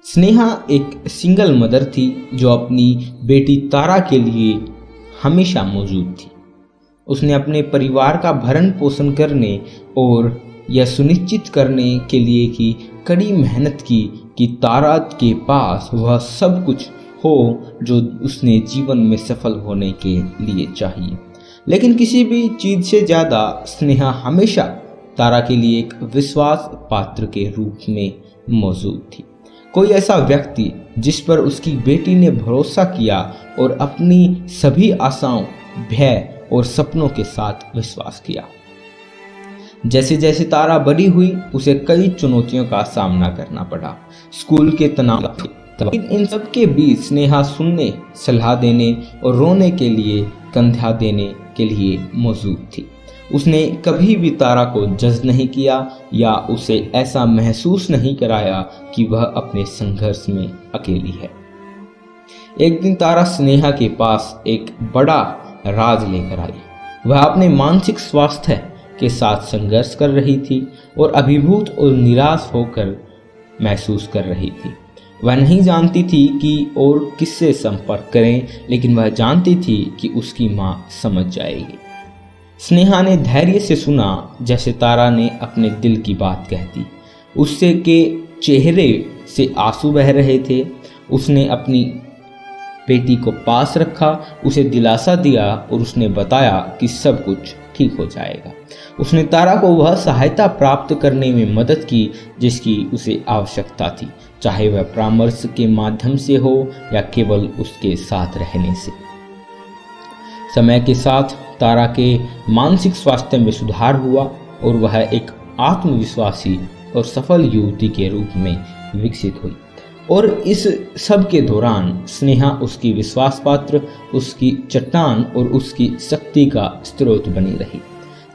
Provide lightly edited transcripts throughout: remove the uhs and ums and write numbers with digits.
स्नेहा एक single mother थी जो अपनी बेटी तारा के लिए हमेशा मौजूद थी। उसने अपने परिवार का भरण पोषण करने और यह सुनिश्चित करने के लिए कि कड़ी मेहनत की कि तारा के पास वह सब कुछ हो जो उसने जीवन में सफल होने के लिए चाहिए। लेकिन किसी भी चीज़ से ज़्यादा स्नेहा हमेशा तारा के लिए एक विश्वास पात्र के रूप में मौजूद थी। कोई ऐसा व्यक्ति जिस पर उसकी बेटी ने भरोसा किया और अपनी सभी आशाओं, भय और सपनों के साथ विश्वास किया। जैसे जैसे तारा बड़ी हुई उसे कई चुनौतियों का सामना करना पड़ा। स्कूल के तनाव, इन सब के बीच स्नेहा सुनने, सलाह देने और रोने के लिए कंधा देने के लिए मौजूद थी। उसने कभी भी तारा को जज नहीं किया या उसे ऐसा महसूस नहीं कराया कि वह अपने संघर्ष में अकेली है। एक दिन तारा स्नेहा के पास एक बड़ा राज लेकर आई। वह अपने मानसिक स्वास्थ्य के साथ संघर्ष कर रही थी और अभिभूत और निराश होकर महसूस कर रही थी। वह नहीं जानती थी कि और किससे संपर्क करें, लेकिन वह जानती थी कि उसकी माँ समझ जाएगी। स्नेहा ने धैर्य से सुना जैसे तारा ने अपने दिल की बात कहती। उससे के चेहरे से आंसू बह रहे थे। उसने अपनी बेटी को पास रखा, उसे दिलासा दिया और उसने बताया कि सब कुछ ठीक हो जाएगा। उसने तारा को वह सहायता प्राप्त करने में मदद की जिसकी उसे आवश्यकता थी, चाहे वह परामर्श के माध्यम से हो या केवल उसके साथ रहने से। समय के साथ तारा के मानसिक स्वास्थ्य में सुधार हुआ और वह एक आत्मविश्वासी और सफल युवती के रूप में विकसित हुई। और इस सब के दौरान स्नेहा उसकी विश्वास पात्र, उसकी चट्टान और उसकी शक्ति का स्रोत बनी रही।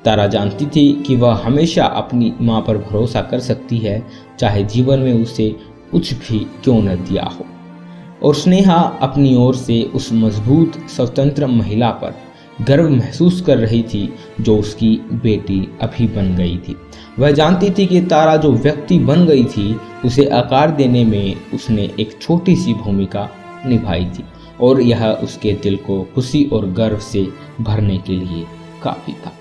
तारा जानती थी कि वह हमेशा अपनी माँ पर भरोसा कर सकती है, चाहे जीवन में उसे कुछ भी क्यों न दिया हो। और स्नेहा अपनी ओर से उस मजबूत स्वतंत्र महिला पर गर्व महसूस कर रही थी जो उसकी बेटी अभी बन गई थी। वह जानती थी कि तारा जो व्यक्ति बन गई थी उसे आकार देने में उसने एक छोटी सी भूमिका निभाई थी और यह उसके दिल को खुशी और गर्व से भरने के लिए काफ़ी था।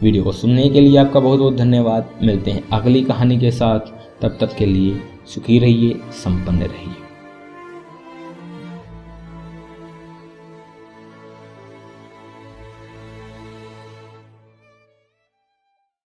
वीडियो को सुनने के लिए आपका बहुत बहुत धन्यवाद। मिलते हैं अगली कहानी के साथ, तब तक के लिए सुखी रहिए, संपन्न रहिए।